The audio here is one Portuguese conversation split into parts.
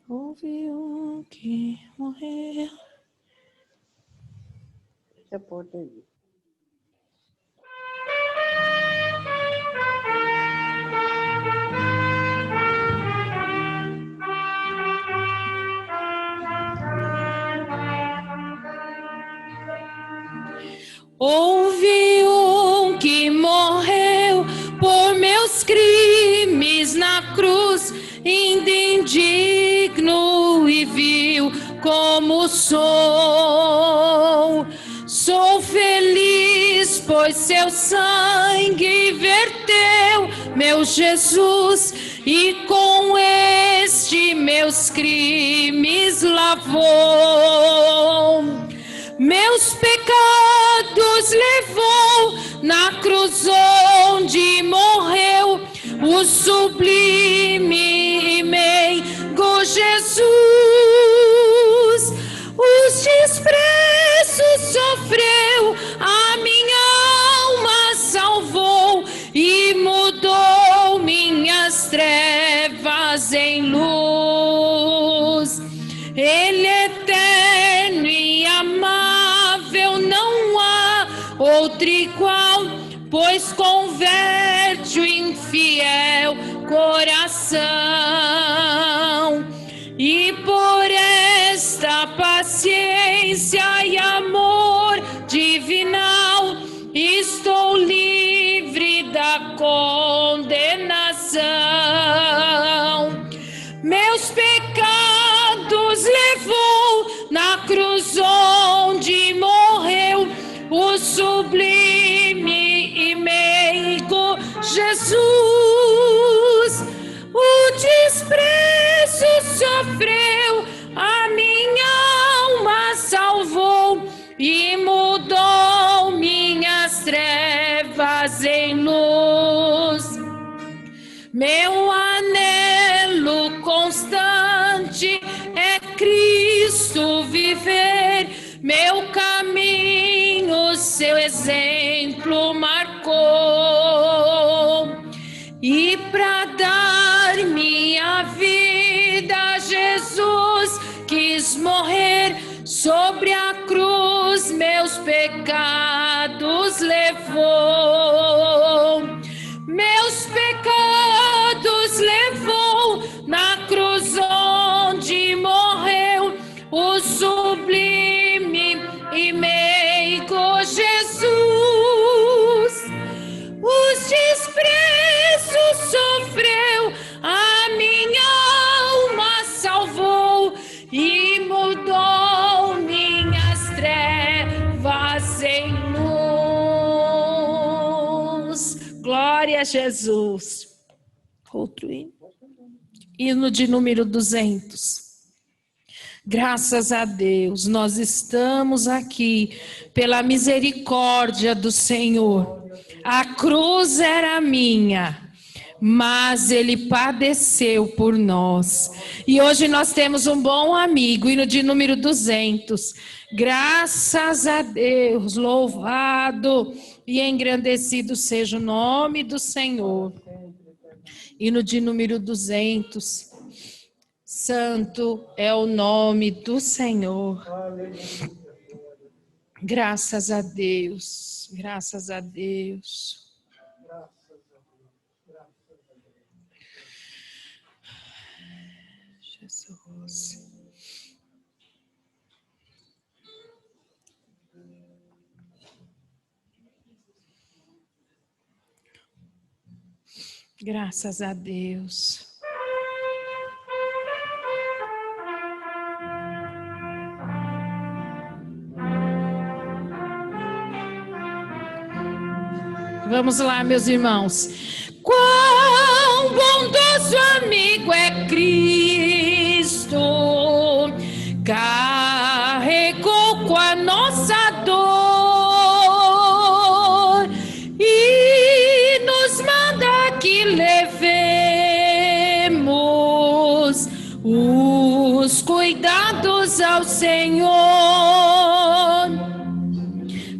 Houve um que morreu. Fecha a porta aí. Houve um que morreu por meus crimes na cruz, ainda indigno e vil como sou. Sou feliz, pois seu sangue verteu, meu Jesus, e com este meus crimes lavou. Meus pecados levou na cruz onde morreu o sublime e meigo Jesus. Os despreços sofreu, a minha alma salvou e mudou minhas trevas em luz. Ele é eterno e amável, não há outro igual, pois converte o infiel coração. E por esta paciência e amor divinal, estou livre da condenação. Meus pecados levou na cruz onde morreu o sublime e meigo Jesus. O desprezo sofreu, a minha alma salvou e mudou minhas trevas em luz. Meu anelo constante é Cristo viver, meu caminho seu exemplo marcou. E para dar minha vida, Jesus quis morrer sobre a cruz, meus pecados levou. Meus pecados levou na cruz onde morreu o sublime e meigo Jesus. Os despreços sofreu, a minha alma salvou e mudou minhas trevas em luz. Glória a Jesus. Outro hino. Hino de número 200. Graças a Deus, nós estamos aqui pela misericórdia do Senhor. A cruz era minha, mas Ele padeceu por nós. E hoje nós temos um bom amigo, hino de número 200. Graças a Deus, louvado e engrandecido seja o nome do Senhor. Hino de número 200. Santo é o nome do Senhor. Graças a Deus, graças a Deus. Jesus. Graças a Deus. Vamos lá, meus irmãos. Quão bondoso amigo é Cristo, carregou com a nossa dor e nos manda que levemos os cuidados ao Senhor.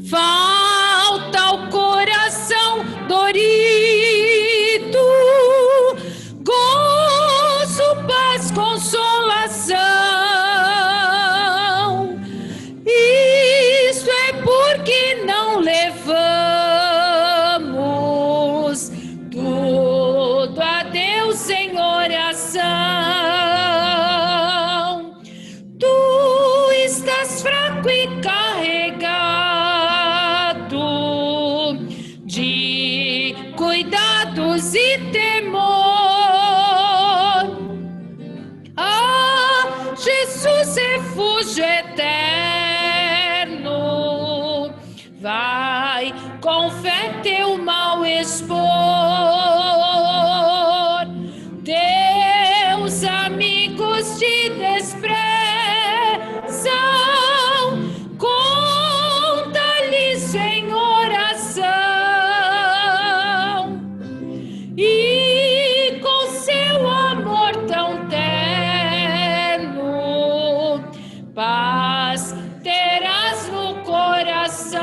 Falta o coração dorido, paz e temor. Ah, Jesus, refúgio eterno, vai com fé teu mal expor. Teus amigos te desprezam, conta-lhes em oração, e com seu amor tão terno, paz terás no coração.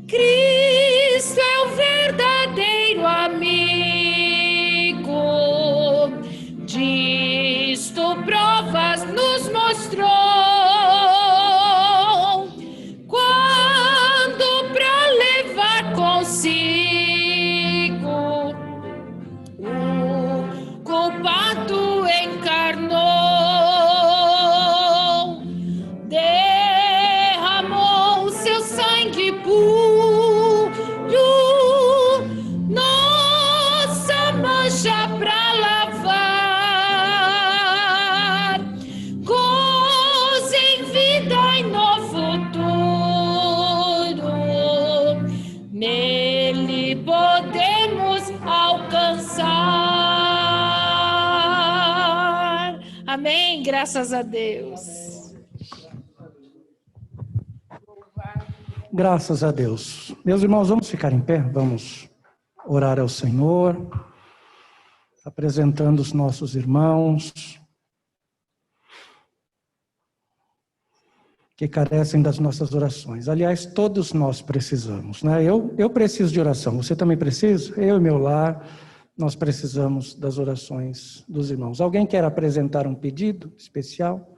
Cristo é o verdadeiro amigo, disto provas nos mostrou, quando pra levar consigo o culpado encarnou, derramou seu sangue puro, nossa mancha pra lavar, gozo em vida e no futuro, nele podemos alcançar. Amém, graças a Deus. Graças a Deus. Meus irmãos, vamos ficar em pé, vamos orar ao Senhor, apresentando os nossos irmãos que carecem das nossas orações. Aliás, todos nós precisamos, né? Eu preciso de oração, você também precisa? Eu e meu lar, nós precisamos das orações dos irmãos. Alguém quer apresentar um pedido especial?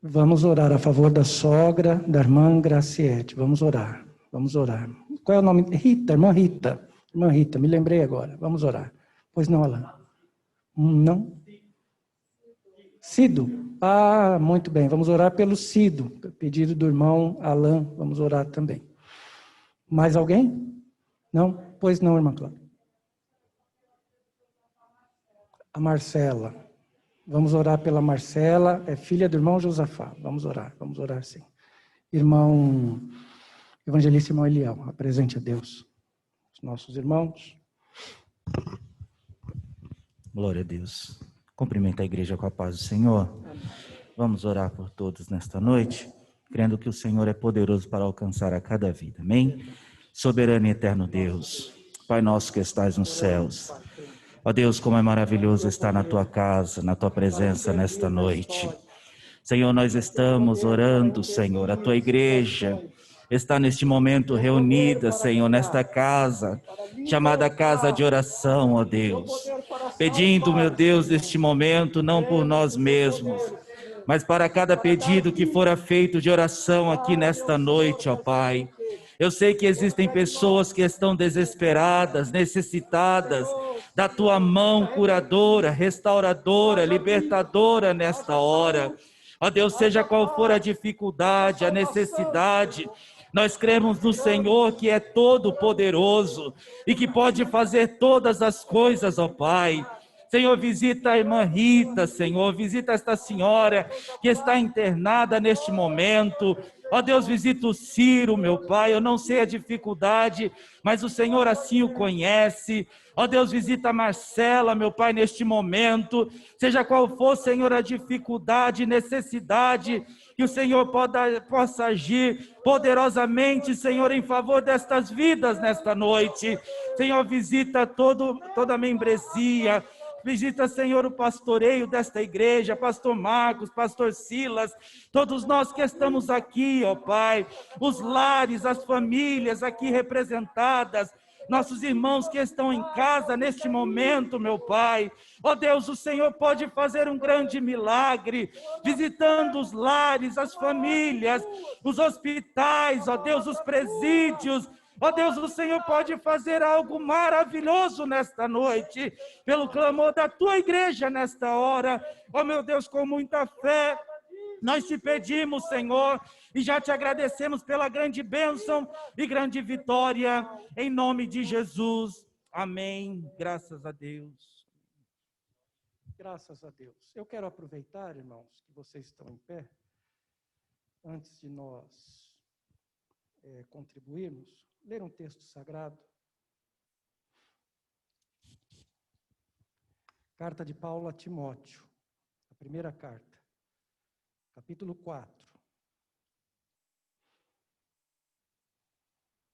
Vamos orar a favor da sogra, da irmã Graciete. Vamos orar, vamos orar. Qual é o nome? Rita, irmã Rita. Irmã Rita, me lembrei agora. Vamos orar. Pois não, Alain? Não? Cido? Ah, muito bem. Vamos orar pelo Cido. Pedido do irmão Alain. Vamos orar também. Mais alguém? Não? Pois não, irmã Cláudia. A Marcela. Vamos orar pela Marcela, é filha do irmão Josafá. Vamos orar sim. Irmão evangelista, irmão Eliel, apresente a Deus os nossos irmãos. Glória a Deus. Cumprimento a igreja com a paz do Senhor. Vamos orar por todos nesta noite, crendo que o Senhor é poderoso para alcançar a cada vida. Amém? Soberano e eterno Deus, Pai nosso que estás nos céus, ó Deus, como é maravilhoso estar na tua casa, na tua presença nesta noite. Senhor, nós estamos orando, Senhor, a tua igreja está neste momento reunida, Senhor, nesta casa, chamada casa de oração, ó Deus. Pedindo, meu Deus, neste momento, não por nós mesmos, mas para cada pedido que fora feito de oração aqui nesta noite, ó Pai. Eu sei que existem pessoas que estão desesperadas, necessitadas da tua mão curadora, restauradora, libertadora nesta hora. Ó Deus, seja qual for a dificuldade, a necessidade, nós cremos no Senhor que é todo poderoso e que pode fazer todas as coisas, ó Pai. Senhor, visita a irmã Rita, Senhor, visita esta senhora que está internada neste momento. Ó Deus, visita o Ciro, meu Pai, eu não sei a dificuldade, mas o Senhor assim o conhece. Ó Deus, visita a Marcela, meu Pai, neste momento, seja qual for, Senhor, a dificuldade, necessidade, que o Senhor possa agir poderosamente, Senhor, em favor destas vidas nesta noite. Senhor, visita toda a membresia, visita, Senhor, o pastoreio desta igreja, pastor Marcos, pastor Silas, todos nós que estamos aqui, ó Pai, os lares, as famílias aqui representadas, nossos irmãos que estão em casa neste momento, meu Pai. Ó Deus, o Senhor pode fazer um grande milagre, visitando os lares, as famílias, os hospitais, ó Deus, os presídios. Ó Deus, o Senhor pode fazer algo maravilhoso nesta noite, pelo clamor da tua igreja nesta hora. Ó meu Deus, com muita fé, Nós te pedimos, Senhor, e já te agradecemos pela grande bênção e grande vitória, em nome de Jesus. Amém. Graças a Deus. Graças a Deus. Eu quero aproveitar, irmãos, que vocês estão em pé, antes de nós contribuirmos, ler um texto sagrado. Carta de Paulo a Timóteo, a primeira carta, capítulo 4.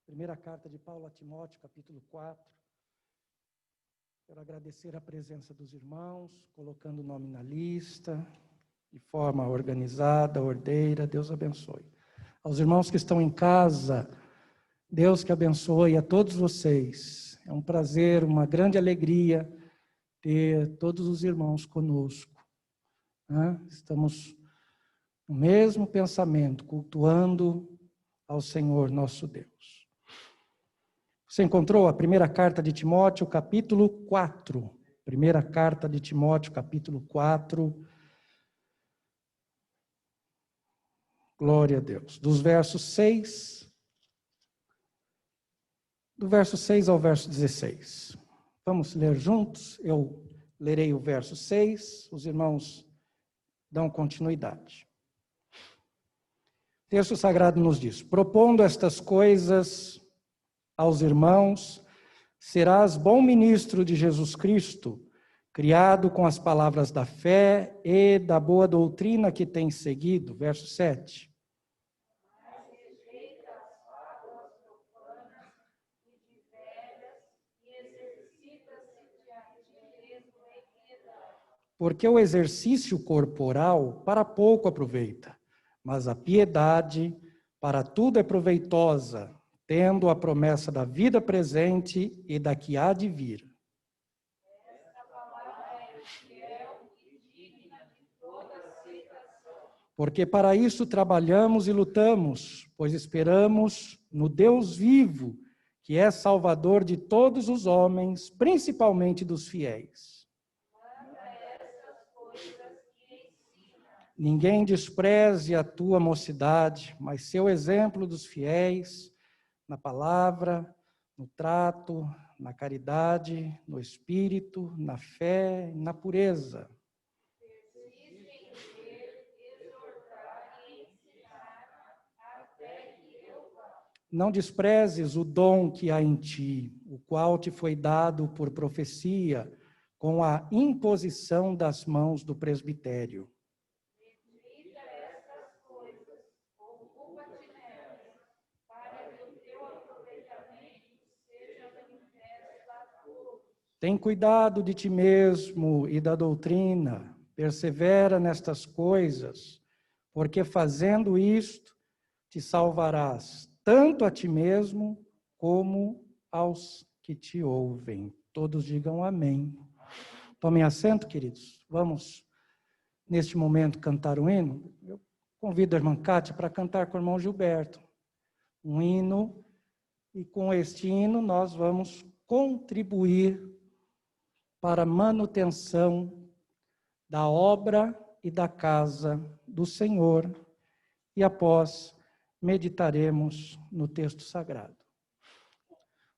Primeira carta de Paulo a Timóteo, capítulo 4. Quero agradecer a presença dos irmãos, colocando o nome na lista, de forma organizada, ordeira. Deus abençoe. Aos irmãos que estão em casa, Deus que abençoe a todos vocês. É um prazer, uma grande alegria ter todos os irmãos conosco. Estamos no mesmo pensamento, cultuando ao Senhor nosso Deus. Você encontrou a primeira carta de Timóteo, capítulo 4. Primeira carta de Timóteo, capítulo 4. Glória a Deus. Do verso 6 ao verso 16. Vamos ler juntos? Eu lerei o verso 6, os irmãos dão continuidade. O texto sagrado nos diz: propondo estas coisas aos irmãos, serás bom ministro de Jesus Cristo, criado com as palavras da fé e da boa doutrina que tens seguido. Verso 7. Porque o exercício corporal para pouco aproveita, mas a piedade para tudo é proveitosa, tendo a promessa da vida presente e da que há de vir. Porque para isso trabalhamos e lutamos, pois esperamos no Deus vivo, que é Salvador de todos os homens, principalmente dos fiéis. Ninguém despreze a tua mocidade, mas seu exemplo dos fiéis, na palavra, no trato, na caridade, no espírito, na fé, na pureza. Não desprezes o dom que há em ti, o qual te foi dado por profecia, com a imposição das mãos do presbitério. Tem cuidado de ti mesmo e da doutrina, persevera nestas coisas, porque fazendo isto, te salvarás, tanto a ti mesmo, como aos que te ouvem. Todos digam amém. Tomem assento, queridos. Vamos, neste momento, cantar um hino. Eu convido a irmã Cátia para cantar com o irmão Gilberto. Um hino, e com este hino nós vamos contribuir para a manutenção da obra e da casa do Senhor, e após meditaremos no texto sagrado.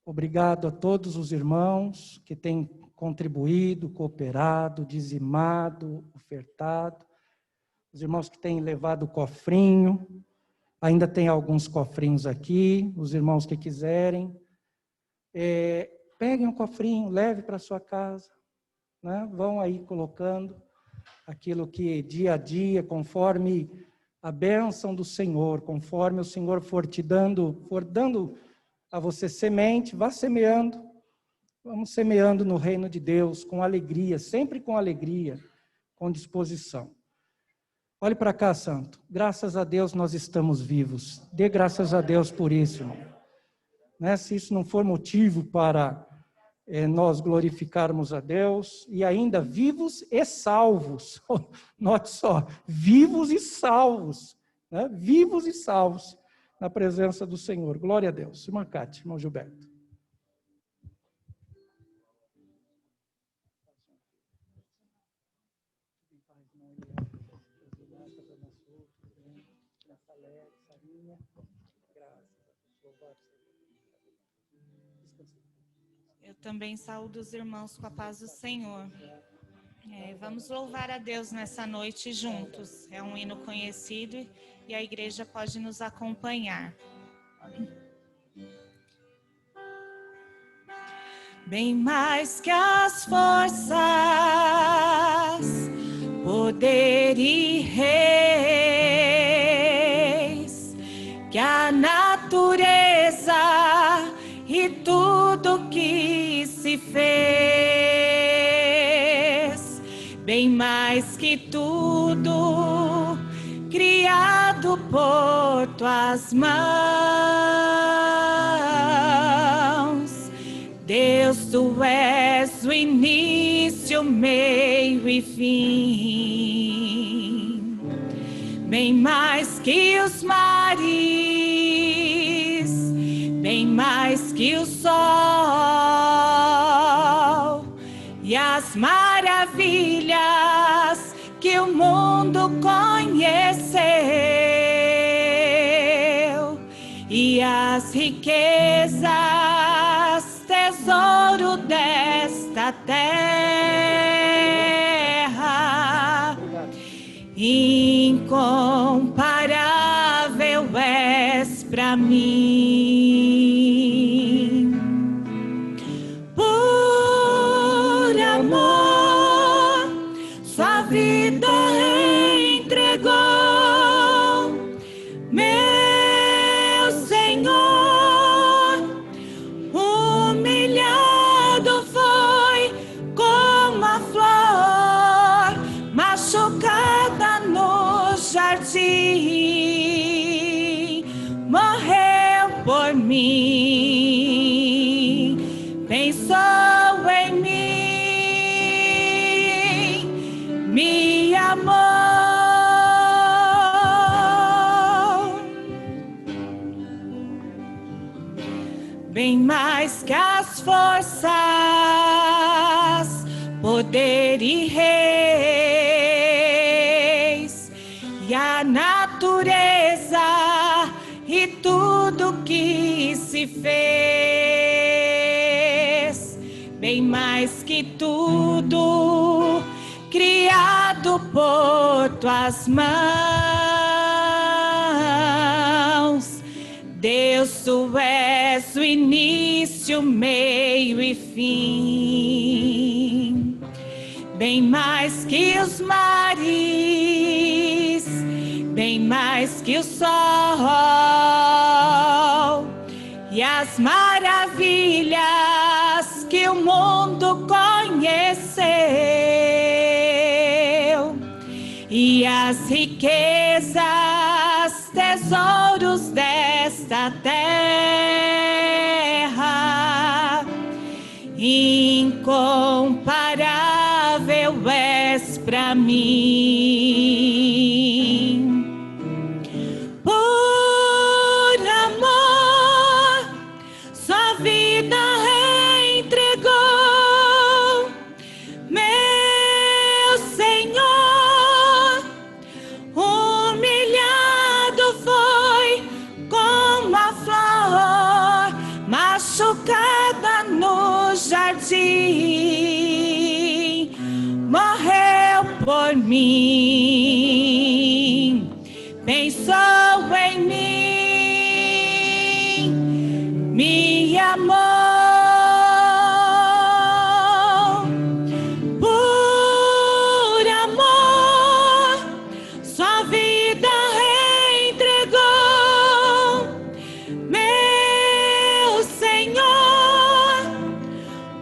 Obrigado a todos os irmãos que têm contribuído, cooperado, dizimado, ofertado, os irmãos que têm levado o cofrinho, ainda tem alguns cofrinhos aqui, os irmãos que quiserem, peguem um cofrinho, leve para sua casa, né? Vão aí colocando aquilo que dia a dia, conforme a bênção do Senhor, conforme o Senhor for dando a você semente, vá semeando. Vamos semeando no reino de Deus com alegria, sempre com alegria, com disposição. Olhe para cá, santo. Graças a Deus nós estamos vivos. Dê graças a Deus por isso, irmão. Né? Se isso não for motivo para nós glorificarmos a Deus, e ainda vivos e salvos. Note só, vivos e salvos. Né? Vivos e salvos na presença do Senhor. Glória a Deus. Irmã Cátia, irmão Gilberto. Eu também saúdo os irmãos com a paz do Senhor. Vamos louvar a Deus nessa noite juntos. É um hino conhecido e a igreja pode nos acompanhar. Bem mais que as forças, poder e reis, que a natureza e tudo que se fez, bem mais que tudo criado por tuas mãos. Deus, tu és o início, meio e fim. Bem mais que os mares, bem mais que o sol e as maravilhas que o mundo conheceu e as riquezas, tesouro desta terra, incomparável és pra mim. Por amor, sua vida entregou, meu Senhor. Humilhado foi como a flor machucada no jardim, morreu por mim, pensou em mim, me amou. Bem mais que as forças, poder e reis, e a natureza e tudo que se fez, bem mais que tudo criado por tuas mãos. Deus, tu és o início, meio e fim. Bem mais que os mares, bem mais que o sol e as maravilhas que o mundo conheceu e as riquezas, tesouros desta terra, incomparável és pra mim. Por amor, sua vida entregou, meu Senhor. Humilhado foi como a flor machucada no jardim, morreu por mim, pensou em mim, me amou. Por amor, sua vida entregou, meu Senhor.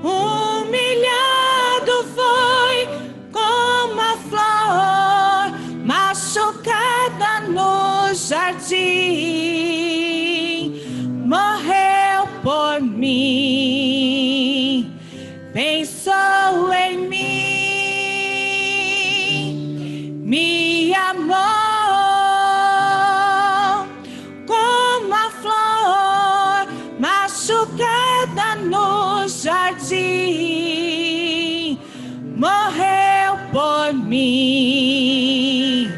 Humilhado foi como a flor machucada no jardim, morreu por mim, pensou em mim, me amou. Como a flor machucada no jardim, morreu por mim,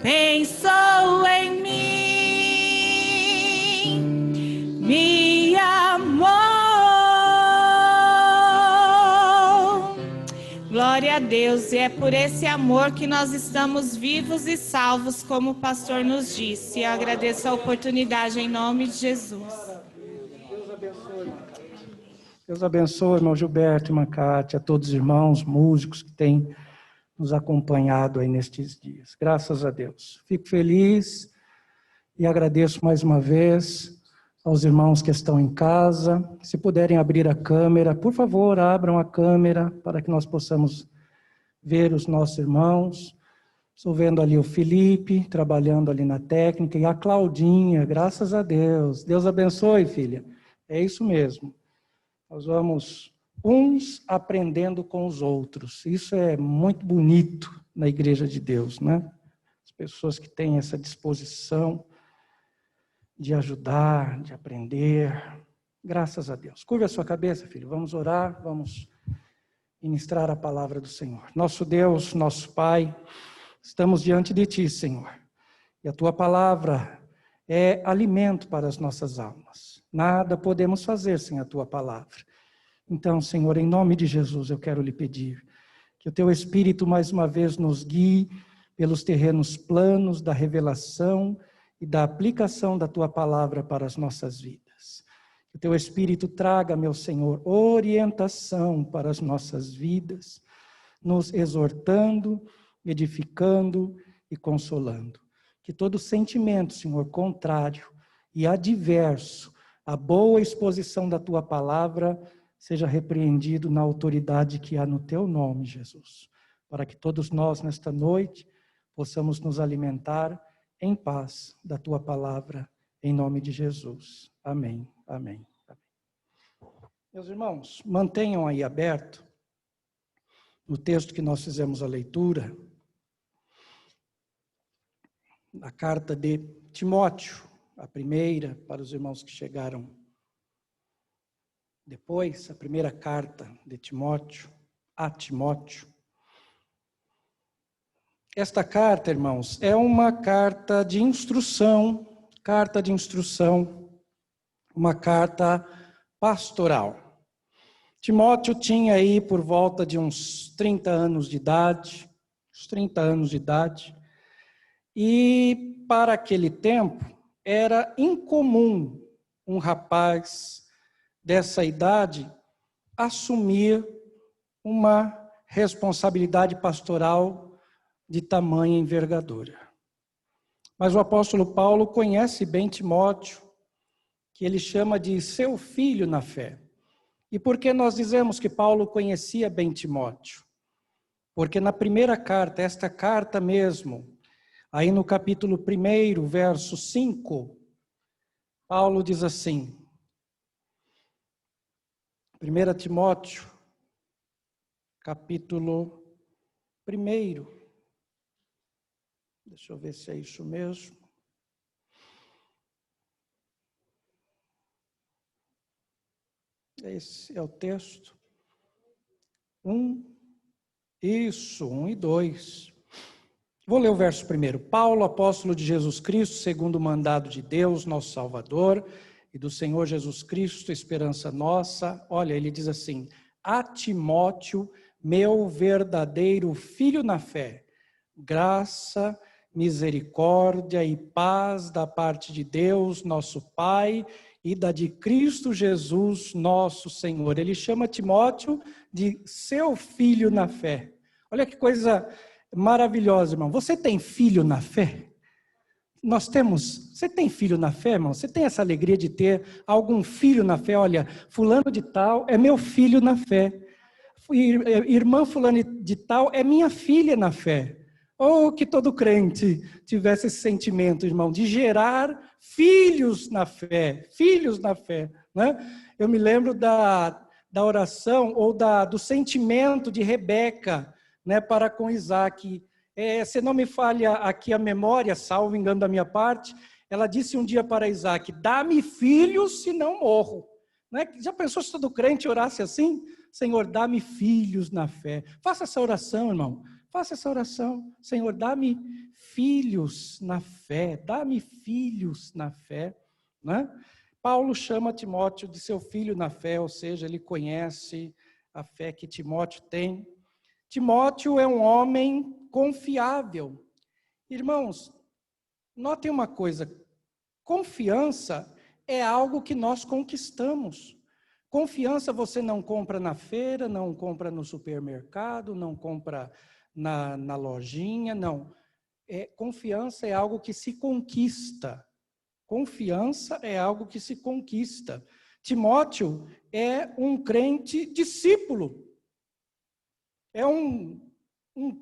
pensou em mim, me amou. glória a Deus. E é por esse amor que nós estamos vivos e salvos, como o pastor nos disse. Eu agradeço a oportunidade em nome de Jesus. Deus abençoe, irmã Cátia. Deus abençoe, irmão Gilberto, irmã Cátia, a todos os irmãos, músicos que têm nos acompanhado aí nestes dias. Graças a Deus. Fico feliz e agradeço mais uma vez aos irmãos que estão em casa. Se puderem abrir a câmera, por favor, abram a câmera para que nós possamos ver os nossos irmãos. Estou vendo ali o Felipe, trabalhando ali na técnica, e a Claudinha, graças a Deus. Deus abençoe, filha. É isso mesmo. Nós vamos uns aprendendo com os outros. Isso é muito bonito na Igreja de Deus, né? As pessoas que têm essa disposição de ajudar, de aprender. Graças a Deus. Curva a sua cabeça, filho. Vamos orar, vamos ministrar a palavra do Senhor. Nosso Deus, nosso Pai, estamos diante de Ti, Senhor. E a Tua palavra é alimento para as nossas almas. Nada podemos fazer sem a Tua palavra. Então, Senhor, em nome de Jesus, eu quero lhe pedir que o Teu Espírito mais uma vez nos guie pelos terrenos planos da revelação e da aplicação da Tua palavra para as nossas vidas. Que o Teu Espírito traga, meu Senhor, orientação para as nossas vidas, nos exortando, edificando e consolando. Que todo sentimento, Senhor, contrário e adverso à boa exposição da Tua palavra seja repreendido na autoridade que há no Teu nome, Jesus. Para que todos nós, nesta noite, possamos nos alimentar em paz da Tua palavra, em nome de Jesus. Amém, amém, amém. Meus irmãos, mantenham aí aberto o texto que nós fizemos a leitura, a carta de Timóteo, a primeira, para os irmãos que chegaram depois, a primeira carta de Timóteo, a Timóteo. Esta carta, irmãos, é uma carta de instrução, uma carta pastoral. Timóteo tinha aí por volta de uns 30 anos de idade, e para aquele tempo era incomum um rapaz dessa idade assumir uma responsabilidade pastoral de tamanha envergadura. Mas o apóstolo Paulo conhece bem Timóteo, que ele chama de seu filho na fé. E por que nós dizemos que Paulo conhecia bem Timóteo? Porque na primeira carta, esta carta mesmo, aí no capítulo 1, verso 5, Paulo diz assim, 1 Timóteo, capítulo 1, deixa eu ver se é isso mesmo. Esse é o texto. 1 e 2. Vou ler o verso primeiro. Paulo, apóstolo de Jesus Cristo, segundo o mandado de Deus, nosso Salvador, e do Senhor Jesus Cristo, esperança nossa. Olha, ele diz assim, a Timóteo, meu verdadeiro filho na fé, graça, misericórdia e paz da parte de Deus, nosso Pai, e da de Cristo Jesus, nosso Senhor. Ele chama Timóteo de seu filho na fé. Olha que coisa maravilhosa, irmão. Você tem filho na fé? Você tem filho na fé, irmão? Você tem essa alegria de ter algum filho na fé? Olha, fulano de tal é meu filho na fé. Irmã fulano de tal é minha filha na fé. Oh, que todo crente tivesse esse sentimento, irmão, de gerar filhos na fé, né? Eu me lembro da oração ou do sentimento de Rebeca, né, para com Isaac. Se não me falha aqui a memória, salvo engano da minha parte, ela disse um dia para Isaac, dá-me filhos, senão morro. Né? Já pensou se todo crente orasse assim? Senhor, dá-me filhos na fé. Faça essa oração, irmão. Faça essa oração. Senhor, dá-me filhos na fé. Dá-me filhos na fé. Né? Paulo chama Timóteo de seu filho na fé, ou seja, ele conhece a fé que Timóteo tem. Timóteo é um homem confiável. Irmãos, notem uma coisa, confiança é algo que nós conquistamos. Confiança você não compra na feira, não compra no supermercado, não compra na lojinha, não. Confiança é algo que se conquista. Confiança é algo que se conquista. Timóteo é um crente discípulo. É um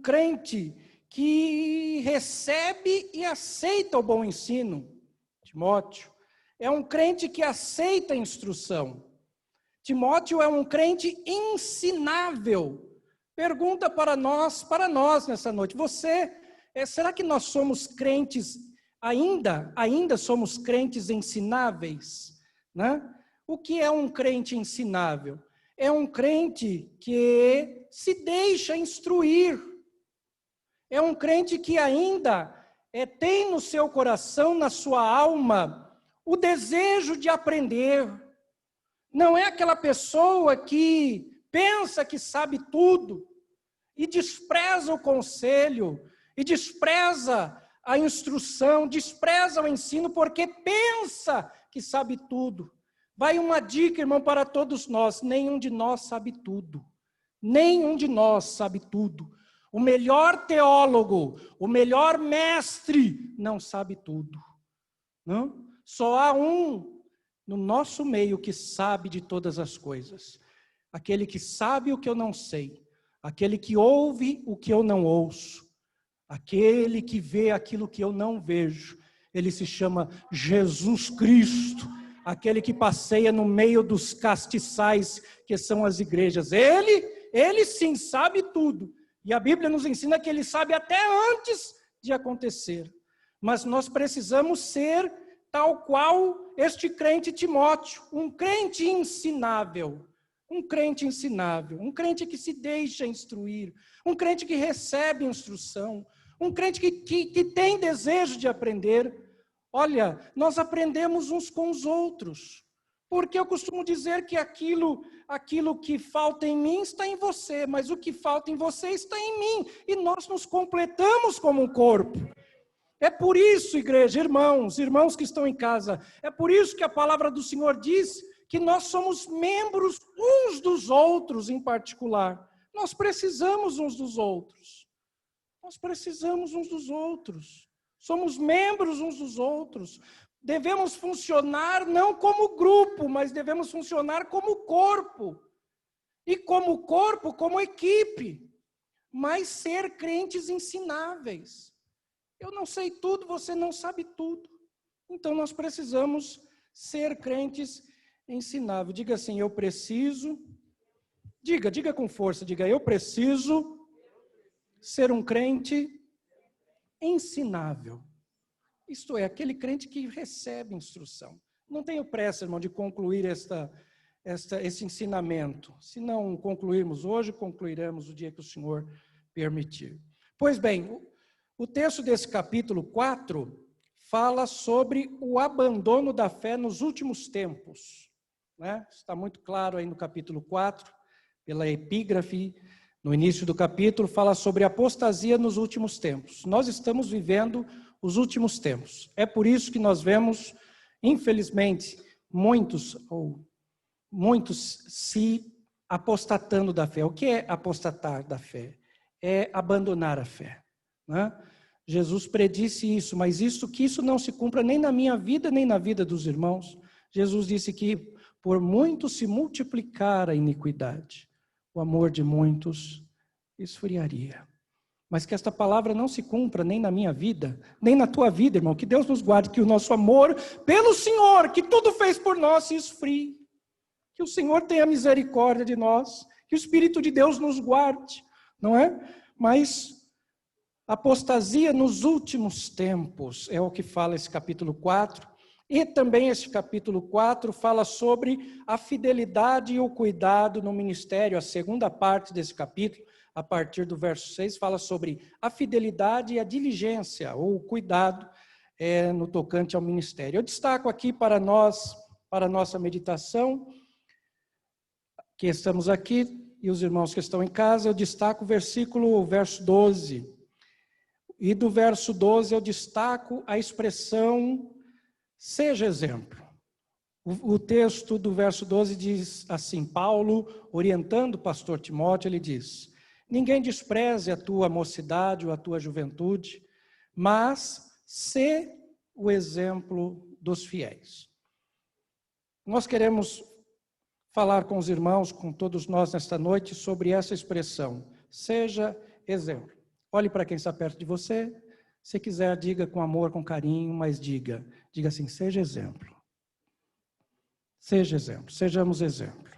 crente que recebe e aceita o bom ensino. Timóteo é um crente que aceita a instrução. Timóteo é um crente ensinável. Pergunta para nós nessa noite. Será que nós somos crentes ainda somos crentes ensináveis? Né? O que é um crente ensinável? É um crente que se deixa instruir. É um crente que ainda tem no seu coração, na sua alma, o desejo de aprender. Não é aquela pessoa que pensa que sabe tudo e despreza o conselho, e despreza a instrução, despreza o ensino porque pensa que sabe tudo. Vai uma dica, irmão, para todos nós: nenhum de nós sabe tudo. Nenhum de nós sabe tudo. O melhor teólogo, o melhor mestre, não sabe tudo. Não? Só há um no nosso meio que sabe de todas as coisas. Aquele que sabe o que eu não sei. Aquele que ouve o que eu não ouço. Aquele que vê aquilo que eu não vejo. Ele se chama Jesus Cristo. Aquele que passeia no meio dos castiçais, que são as igrejas. Ele sim sabe tudo. E a Bíblia nos ensina que ele sabe até antes de acontecer. Mas nós precisamos ser tal qual este crente Timóteo, um crente ensinável. Um crente ensinável, um crente que se deixa instruir, um crente que recebe instrução, um crente que tem desejo de aprender. Olha, nós aprendemos uns com os outros, porque eu costumo dizer que aquilo que falta em mim está em você, mas o que falta em você está em mim, e nós nos completamos como um corpo. É por isso, igreja, irmãos que estão em casa, é por isso que a palavra do Senhor diz que nós somos membros uns dos outros em particular. Nós precisamos uns dos outros. Nós precisamos uns dos outros. Somos membros uns dos outros. Devemos funcionar não como grupo, mas devemos funcionar como corpo. E como corpo, como equipe. Mas ser crentes ensináveis. Eu não sei tudo, você não sabe tudo. Então nós precisamos ser crentes ensináveis. Diga assim, eu preciso. Diga com força, diga, eu preciso ser um crente ensinável. Isto é, aquele crente que recebe instrução. Não tenho pressa, irmão, de concluir esse ensinamento. Se não concluirmos hoje, concluiremos o dia que o Senhor permitir. Pois bem, o texto desse capítulo 4 fala sobre o abandono da fé nos últimos tempos. Né? Está muito claro aí no capítulo 4, pela epígrafe, no início do capítulo, fala sobre apostasia nos últimos tempos. Nós estamos vivendo os últimos tempos. É por isso que nós vemos, infelizmente, muitos se apostatando da fé. O que é apostatar da fé? É abandonar a fé. Né? Jesus predisse isso, mas que isso não se cumpra nem na minha vida, nem na vida dos irmãos. Jesus disse que por muito se multiplicar a iniquidade, o amor de muitos esfriaria. Mas que esta palavra não se cumpra nem na minha vida, nem na tua vida, irmão. Que Deus nos guarde, que o nosso amor pelo Senhor, que tudo fez por nós, se esfrie. Que o Senhor tenha misericórdia de nós, que o Espírito de Deus nos guarde, não é? Mas apostasia nos últimos tempos, é o que fala esse capítulo 4. E também esse capítulo 4 fala sobre a fidelidade e o cuidado no ministério. A segunda parte desse capítulo, a partir do verso 6, fala sobre a fidelidade e a diligência, ou o cuidado no tocante ao ministério. Eu destaco aqui para nós, para a nossa meditação, que estamos aqui, e os irmãos que estão em casa, eu destaco o verso 12. E do verso 12 eu destaco a expressão seja exemplo. O texto do verso 12 diz assim, Paulo, orientando o pastor Timóteo, ele diz, ninguém despreze a tua mocidade ou a tua juventude, mas sê o exemplo dos fiéis. Nós queremos falar com os irmãos, com todos nós nesta noite, sobre essa expressão, seja exemplo. Olhe para quem está perto de você, se quiser diga com amor, com carinho, mas diga assim, seja exemplo. Seja exemplo, sejamos exemplo.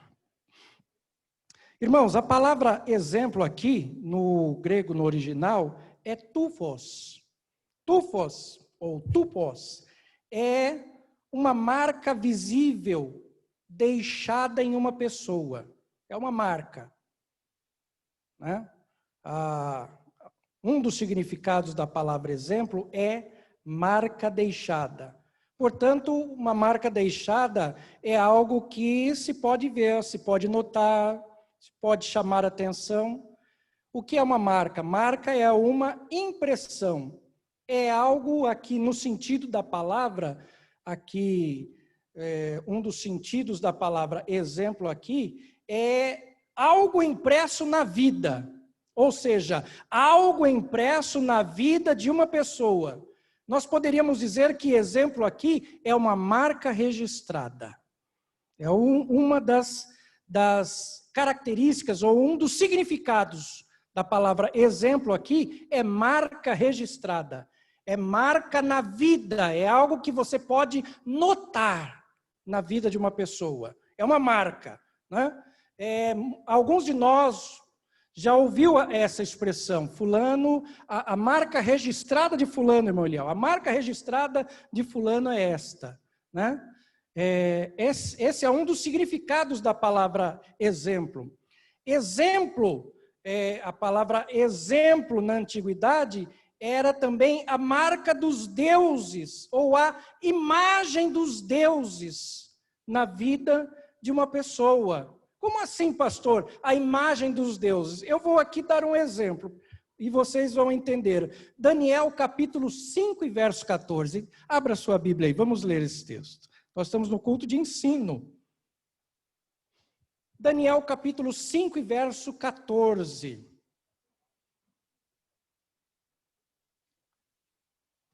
Irmãos, a palavra exemplo aqui, no grego, no original, é tufos. Tufos, ou tupos, é uma marca visível deixada em uma pessoa. É uma marca. Né? Um dos significados da palavra exemplo é marca deixada. Portanto, uma marca deixada é algo que se pode ver, se pode notar, se pode chamar atenção. O que é uma marca? Marca é uma impressão. É algo aqui no sentido da palavra, aqui, um dos sentidos da palavra exemplo aqui, é algo impresso na vida. Ou seja, algo impresso na vida de uma pessoa. Nós poderíamos dizer que exemplo aqui é uma marca registrada. É uma das características ou um dos significados da palavra exemplo aqui é marca registrada. É marca na vida, é algo que você pode notar na vida de uma pessoa. É uma marca. Né? Alguns de nós já ouviu essa expressão, fulano, a marca registrada de fulano, irmão Eliel, a marca registrada de fulano é esta. Né? Esse é um dos significados da palavra exemplo. Exemplo, a palavra exemplo na antiguidade era também a marca dos deuses, ou a imagem dos deuses na vida de uma pessoa. Como assim, pastor? A imagem dos deuses. Eu vou aqui dar um exemplo, e vocês vão entender. Daniel, capítulo 5 e verso 14. Abra sua Bíblia aí, vamos ler esse texto. Nós estamos no culto de ensino. Daniel, capítulo 5 e verso 14.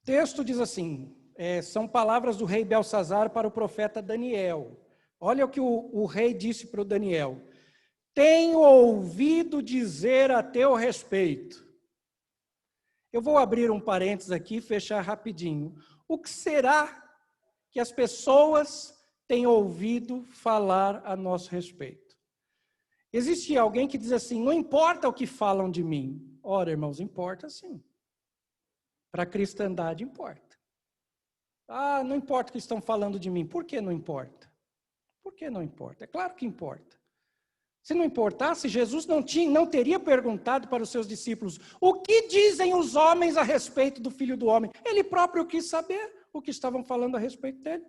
O texto diz assim, são palavras do rei Belsazar para o profeta Daniel. Olha o que o rei disse para o Daniel. Tenho ouvido dizer a teu respeito. Eu vou abrir um parênteses aqui e fechar rapidinho. O que será que as pessoas têm ouvido falar a nosso respeito? Existe alguém que diz assim, não importa o que falam de mim. Ora, irmãos, importa sim. Para a cristandade importa. Ah, não importa o que estão falando de mim. Por que não importa? Por que não importa? É claro que importa. Se não importasse, Jesus não teria perguntado para os seus discípulos, o que dizem os homens a respeito do Filho do Homem? Ele próprio quis saber o que estavam falando a respeito dele.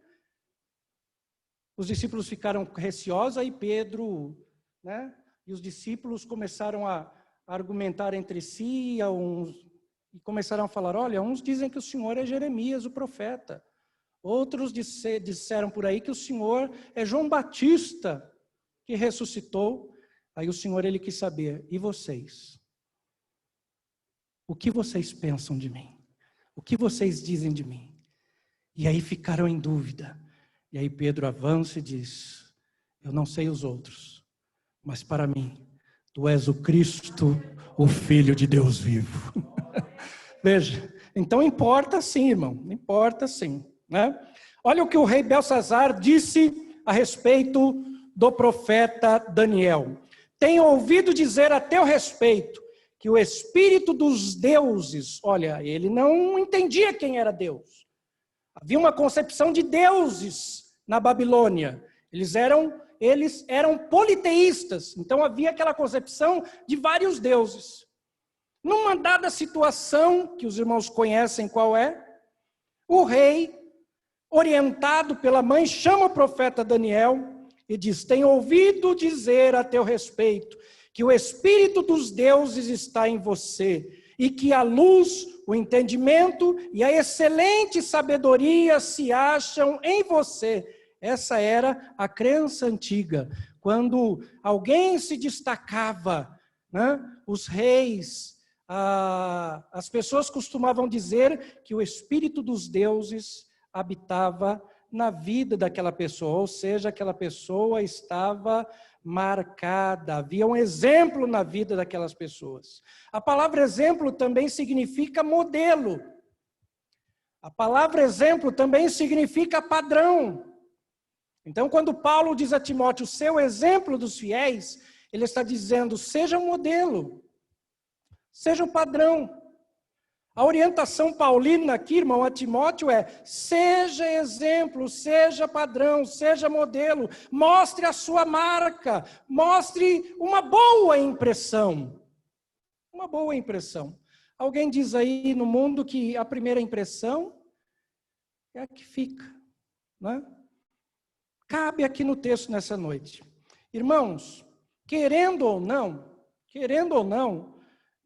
Os discípulos ficaram receosos, aí Pedro, né, e os discípulos começaram a argumentar entre si, e começaram a falar, olha, uns dizem que o Senhor é Jeremias, o profeta. Outros disseram por aí que o Senhor é João Batista, que ressuscitou. Aí o Senhor, ele quis saber, e vocês? O que vocês pensam de mim? O que vocês dizem de mim? E aí ficaram em dúvida. E aí Pedro avança e diz, eu não sei os outros, mas para mim, tu és o Cristo, o Filho de Deus vivo. Veja, então importa sim, irmão, importa sim. Né? Olha o que o rei Belsazar disse a respeito do profeta Daniel. Tenho ouvido dizer a teu respeito que o espírito dos deuses, olha, ele não entendia quem era Deus. Havia uma concepção de deuses na Babilônia. Eles eram politeístas, então havia aquela concepção de vários deuses. Numa dada situação, que os irmãos conhecem qual é, o rei, orientado pela mãe, chama o profeta Daniel e diz, tenho ouvido dizer a teu respeito que o Espírito dos deuses está em você e que a luz, o entendimento e a excelente sabedoria se acham em você. Essa era a crença antiga. Quando alguém se destacava, né, os reis, as pessoas costumavam dizer que o Espírito dos deuses habitava na vida daquela pessoa, ou seja, aquela pessoa estava marcada, havia um exemplo na vida daquelas pessoas. A palavra exemplo também significa modelo. A palavra exemplo também significa padrão. Então, quando Paulo diz a Timóteo, seu exemplo dos fiéis, ele está dizendo, seja um modelo, seja um padrão. A orientação paulina aqui, irmão, a Timóteo é, seja exemplo, seja padrão, seja modelo, mostre a sua marca, mostre uma boa impressão. Uma boa impressão. Alguém diz aí no mundo que a primeira impressão é a que fica, né? Cabe aqui no texto nessa noite. Irmãos, querendo ou não,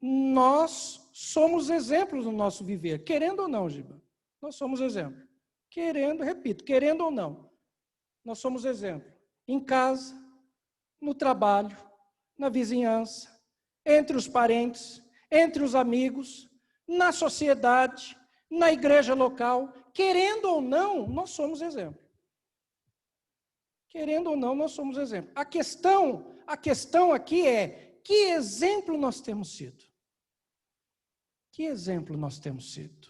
nós somos exemplos no nosso viver. Querendo ou não, Giba, nós somos exemplo. Querendo ou não, nós somos exemplo. Em casa, no trabalho, na vizinhança, entre os parentes, entre os amigos, na sociedade, na igreja local. Querendo ou não, nós somos exemplo. Querendo ou não, nós somos exemplo. A questão aqui é, que exemplo nós temos sido? Que exemplo nós temos sido?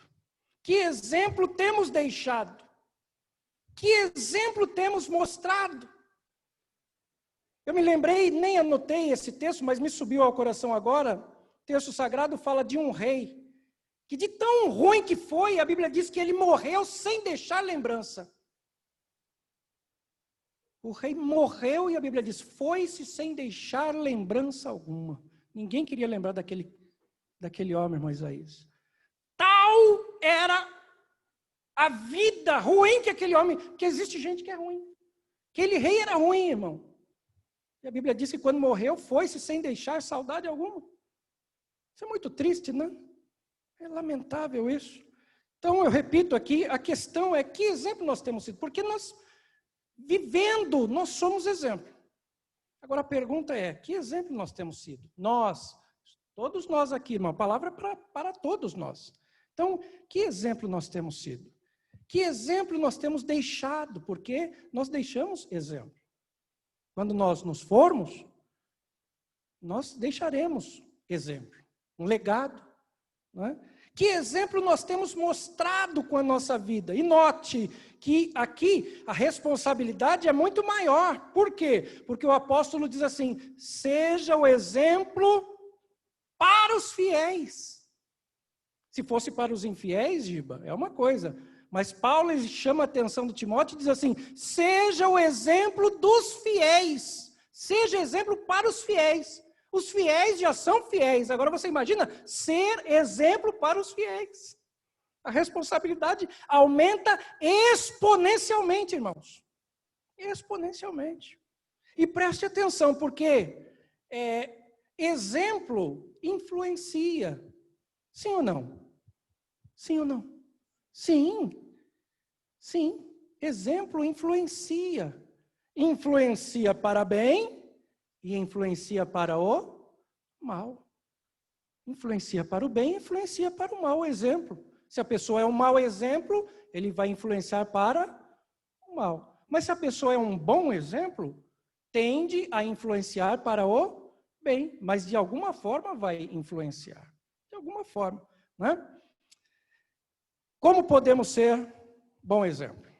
Que exemplo temos deixado? Que exemplo temos mostrado? Eu me lembrei, nem anotei esse texto, mas me subiu ao coração agora. O texto sagrado fala de um rei, que de tão ruim que foi, a Bíblia diz que ele morreu sem deixar lembrança. O rei morreu e a Bíblia diz, foi-se sem deixar lembrança alguma. Ninguém queria lembrar daquele homem, irmão Isaías. Tal era a vida ruim que aquele homem, que existe gente que é ruim. Aquele rei era ruim, irmão. E a Bíblia diz que quando morreu, foi-se sem deixar saudade alguma. Isso é muito triste, né? É lamentável isso. Então, eu repito aqui, a questão é que exemplo nós temos sido? Porque nós, vivendo, nós somos exemplo. Agora a pergunta é, que exemplo nós temos sido? Nós, todos nós aqui, irmão, a palavra é para todos nós. Então, que exemplo nós temos sido? Que exemplo nós temos deixado? Porque nós deixamos exemplo. Quando nós nos formos, nós deixaremos exemplo, um legado. Não é? Que exemplo nós temos mostrado com a nossa vida? E note que aqui a responsabilidade é muito maior. Por quê? Porque o apóstolo diz assim, seja o exemplo para os fiéis. Se fosse para os infiéis, Giba, é uma coisa. Mas Paulo chama a atenção do Timóteo e diz assim, seja o exemplo dos fiéis. Seja exemplo para os fiéis. Os fiéis já são fiéis. Agora você imagina ser exemplo para os fiéis. A responsabilidade aumenta exponencialmente, irmãos. Exponencialmente. E preste atenção, porque exemplo influencia. Sim ou não? Sim ou não? Sim. Sim. Exemplo influencia. Influencia para bem e influencia para o mal. Influencia para o bem, influencia para o mal. Exemplo. Se a pessoa é um mau exemplo, ele vai influenciar para o mal. Mas se a pessoa é um bom exemplo, tende a influenciar para o bem. Mas de alguma forma vai influenciar. De alguma forma. Né? Como podemos ser bom exemplo?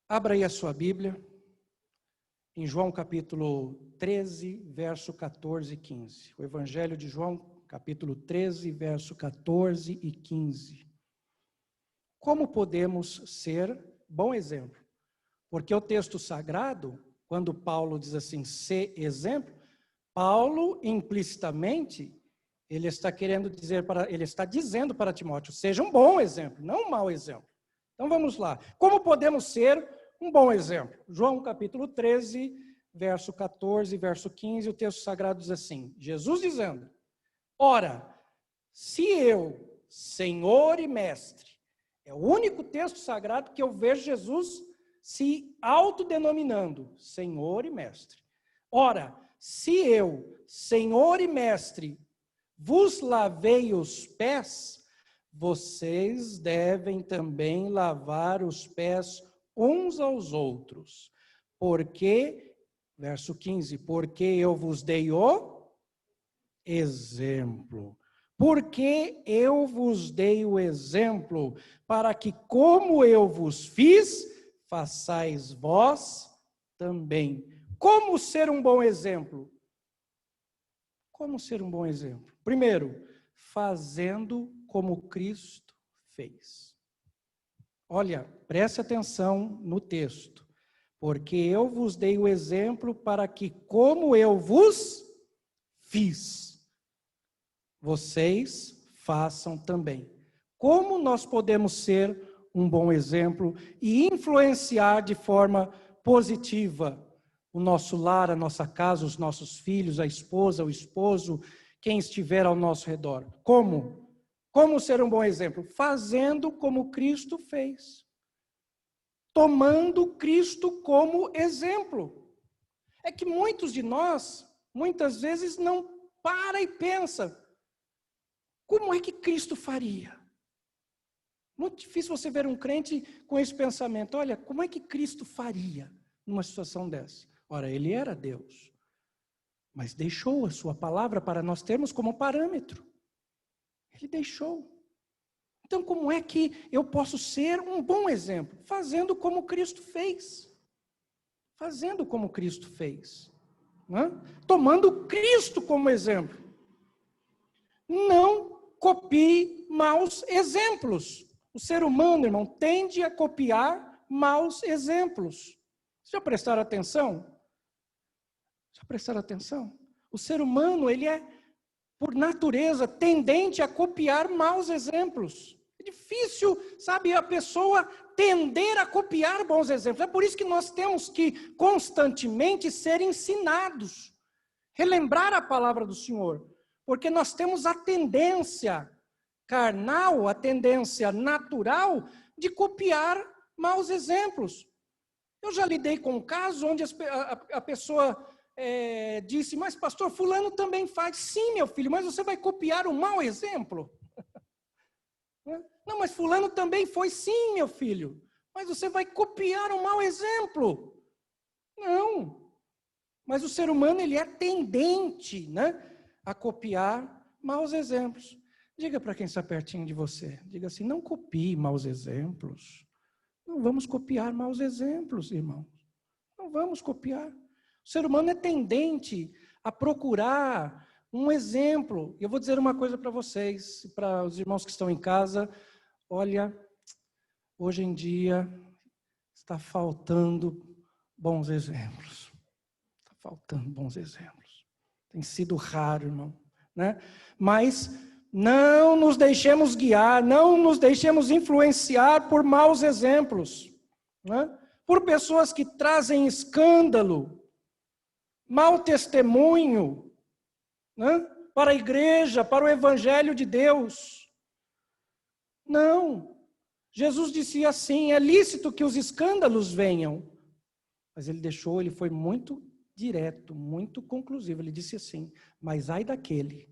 Abra aí a sua Bíblia. Em João capítulo 13, verso 14 e 15. O Evangelho de João, capítulo 13, verso 14 e 15. Como podemos ser bom exemplo? Porque o texto sagrado, quando Paulo diz assim, ser exemplo, Paulo implicitamente, ele está dizendo para Timóteo, seja um bom exemplo, não um mau exemplo. Então vamos lá. Como podemos ser um bom exemplo? João capítulo 13, verso 14, verso 15, o texto sagrado diz assim, Jesus dizendo, ora, se eu, Senhor e Mestre, é o único texto sagrado que eu vejo Jesus se autodenominando Senhor e Mestre. Ora, se eu, Senhor e Mestre, vos lavei os pés, vocês devem também lavar os pés uns aos outros. Porque, verso 15, porque eu vos dei o exemplo. Porque eu vos dei o exemplo, para que como eu vos fiz, façais vós também. Como ser um bom exemplo? Como ser um bom exemplo? Primeiro, fazendo como Cristo fez. Olha, preste atenção no texto. Porque eu vos dei o exemplo para que como eu vos fiz, vocês façam também. Como nós podemos ser um bom exemplo e influenciar de forma positiva o nosso lar, a nossa casa, os nossos filhos, a esposa, o esposo, quem estiver ao nosso redor? Como? Como ser um bom exemplo? Fazendo como Cristo fez. Tomando Cristo como exemplo. É que muitos de nós, muitas vezes, não para e pensa, como é que Cristo faria? Muito difícil você ver um crente com esse pensamento. Olha, como é que Cristo faria numa situação dessa? Ora, ele era Deus, mas deixou a sua palavra para nós termos como parâmetro. Ele deixou. Então, como é que eu posso ser um bom exemplo? Fazendo como Cristo fez. Fazendo como Cristo fez. Tomando Cristo como exemplo. Não copie maus exemplos. O ser humano, irmão, tende a copiar maus exemplos. Vocês já prestaram atenção? Já prestaram atenção? O ser humano, ele é, por natureza, tendente a copiar maus exemplos. É difícil, sabe, a pessoa tender a copiar bons exemplos. É por isso que nós temos que constantemente ser ensinados. Relembrar a palavra do Senhor. Porque nós temos a tendência carnal, a tendência natural de copiar maus exemplos. Eu já lidei com um caso onde a pessoa disse, mas pastor, fulano também faz. Sim, meu filho, mas você vai copiar um mau exemplo? Não, mas fulano também foi. Sim, meu filho, mas você vai copiar um mau exemplo? Não. Mas o ser humano, ele é tendente, a copiar maus exemplos. Diga para quem está pertinho de você, diga assim, não copie maus exemplos. Não vamos copiar maus exemplos, irmãos. Não vamos copiar. O ser humano é tendente a procurar um exemplo. Eu vou dizer uma coisa para vocês, para os irmãos que estão em casa. Olha, hoje em dia está faltando bons exemplos. Está faltando bons exemplos. Tem sido raro, irmão. Mas não nos deixemos guiar, não nos deixemos influenciar por maus exemplos, por pessoas que trazem escândalo, mau testemunho, para a igreja, para o evangelho de Deus. Não. Jesus disse assim, é lícito que os escândalos venham, mas ele foi muito direto, muito conclusivo, ele disse assim, mas ai daquele.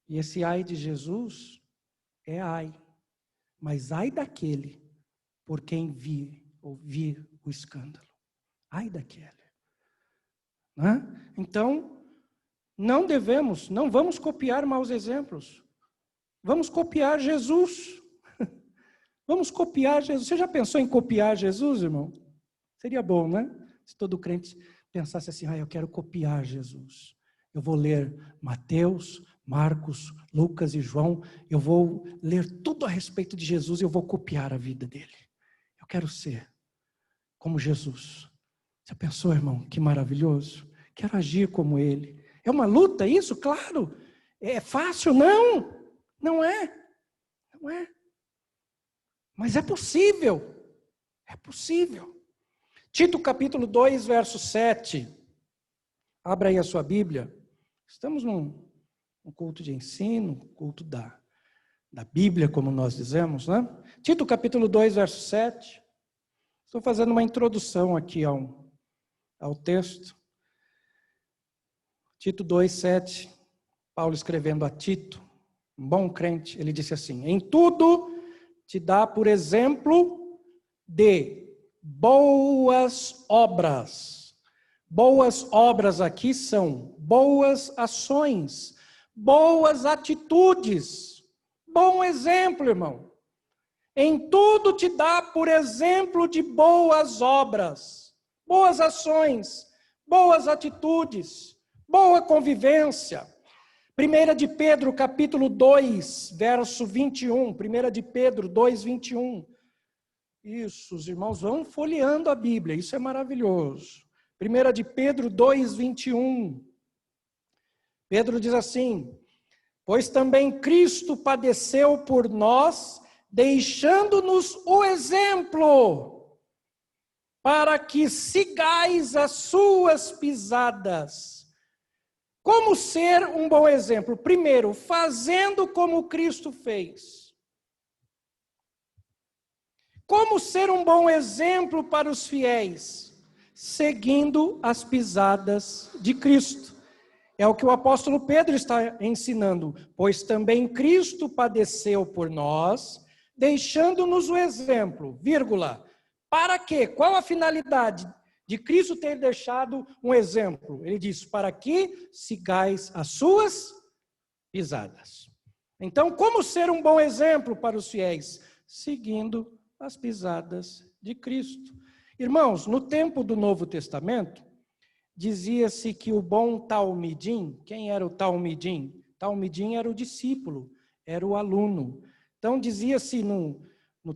E esse ai de Jesus é ai. Mas ai daquele por quem ouvir o escândalo. Ai daquele. Então, não vamos copiar maus exemplos. Vamos copiar Jesus. Vamos copiar Jesus. Você já pensou em copiar Jesus, irmão? Seria bom, se todo crente pensasse assim, eu quero copiar Jesus. Eu vou ler Mateus, Marcos, Lucas e João, eu vou ler tudo a respeito de Jesus e eu vou copiar a vida dele. Eu quero ser como Jesus. Você pensou, irmão? Que maravilhoso. Quero agir como ele. É uma luta isso? Claro. É fácil? Não. Não é. Não é. Mas é possível. É possível. Tito capítulo 2, verso 7. Abra aí a sua Bíblia. Estamos num culto de ensino, culto da Bíblia, como nós dizemos, né? Tito capítulo 2, verso 7. Estou fazendo uma introdução aqui ao texto. Tito 2, 7. Paulo escrevendo a Tito, um bom crente, ele disse assim: em tudo te dá por exemplo de boas obras. Boas obras aqui são boas ações, boas atitudes, bom exemplo, irmão. Em tudo te dá por exemplo de boas obras, boas ações, boas atitudes, boa convivência. 1 de Pedro, capítulo 2, verso 21. 1 de Pedro 2, 21. Isso, os irmãos vão folheando a Bíblia, isso é maravilhoso. 1 de Pedro 2, 21. Pedro diz assim: pois também Cristo padeceu por nós, deixando-nos o exemplo, para que sigais as suas pisadas. Como ser um bom exemplo? Primeiro, fazendo como Cristo fez. Como ser um bom exemplo para os fiéis? Seguindo as pisadas de Cristo. É o que o apóstolo Pedro está ensinando. Pois também Cristo padeceu por nós, deixando-nos o exemplo, vírgula. Para quê? Qual a finalidade de Cristo ter deixado um exemplo? Ele diz, para que sigais as suas pisadas. Então, como ser um bom exemplo para os fiéis? Seguindo as pisadas de Cristo. Irmãos, no tempo do Novo Testamento, dizia-se que o bom talmidim, quem era o talmidim? Talmidim era o discípulo, era o aluno. Então, dizia-se no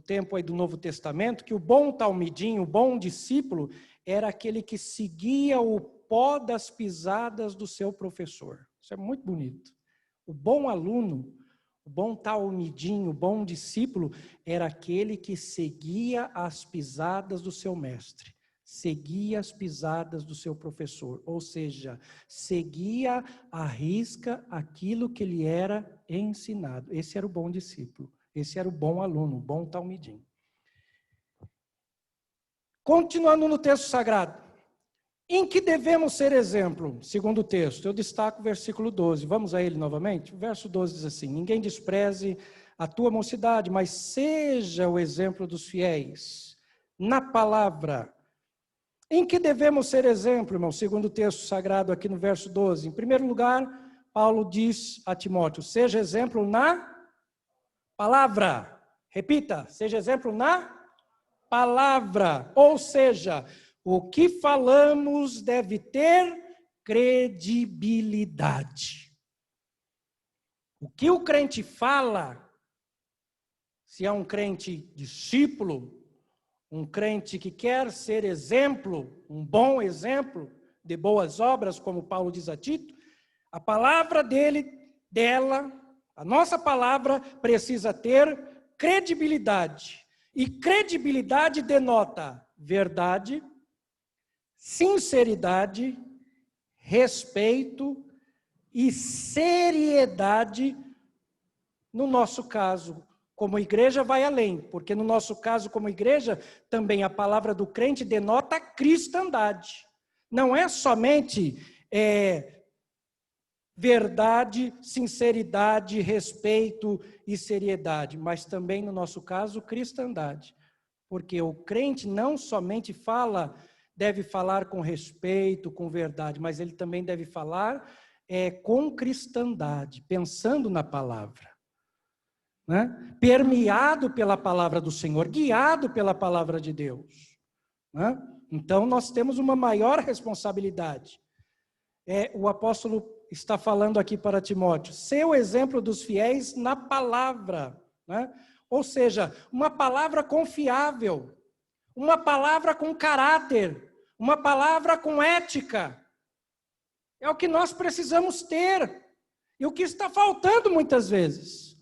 tempo aí do Novo Testamento que o bom talmidim, o bom discípulo, era aquele que seguia o pó das pisadas do seu professor. Isso é muito bonito. O bom aluno, o bom talmidim, o bom discípulo, era aquele que seguia as pisadas do seu mestre, seguia as pisadas do seu professor, ou seja, seguia à risca aquilo que lhe era ensinado. Esse era o bom discípulo, esse era o bom aluno, o bom talmidim. Continuando no texto sagrado, em que devemos ser exemplo? Segundo o texto, eu destaco o versículo 12, vamos a ele novamente? O verso 12 diz assim: ninguém despreze a tua mocidade, mas seja o exemplo dos fiéis na palavra. Em que devemos ser exemplo, irmão? Segundo o texto sagrado aqui no verso 12, em primeiro lugar, Paulo diz a Timóteo, seja exemplo na palavra. Repita, seja exemplo na palavra, ou seja, o que falamos deve ter credibilidade. O que o crente fala, se é um crente discípulo, um crente que quer ser exemplo, um bom exemplo de boas obras, como Paulo diz a Tito, a palavra dela, a nossa palavra precisa ter credibilidade. E credibilidade denota verdade, sinceridade, respeito e seriedade. No nosso caso, como igreja, vai além, porque no nosso caso, como igreja, também a palavra do crente denota cristandade. Não é somente verdade, sinceridade, respeito e seriedade, mas também, no nosso caso, cristandade. Porque o crente não somente deve falar com respeito, com verdade, mas ele também deve falar com cristandade, pensando na palavra. Né? Permeado pela palavra do Senhor, guiado pela palavra de Deus. Né? Então, nós temos uma maior responsabilidade. O apóstolo está falando aqui para Timóteo, ser o exemplo dos fiéis na palavra, né? Ou seja, uma palavra confiável, uma palavra com caráter, uma palavra com ética. É o que nós precisamos ter, e o que está faltando muitas vezes.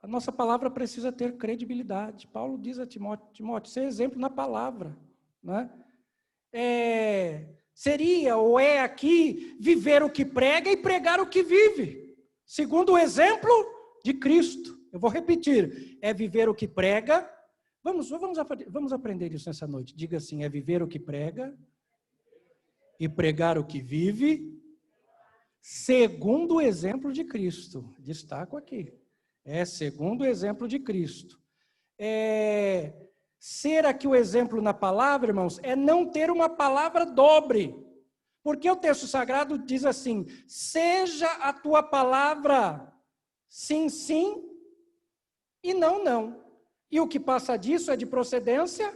A nossa palavra precisa ter credibilidade. Paulo diz a Timóteo, ser exemplo na palavra. né? Seria ou é aqui viver o que prega e pregar o que vive, segundo o exemplo de Cristo. Eu vou repetir, é viver o que prega. Vamos aprender isso nessa noite. Diga assim, é viver o que prega e pregar o que vive, segundo o exemplo de Cristo. Destaco aqui. Segundo o exemplo de Cristo. Ser aqui o exemplo na palavra, irmãos, é não ter uma palavra dobre. Porque o texto sagrado diz assim, seja a tua palavra sim, sim e não, não. E o que passa disso é de procedência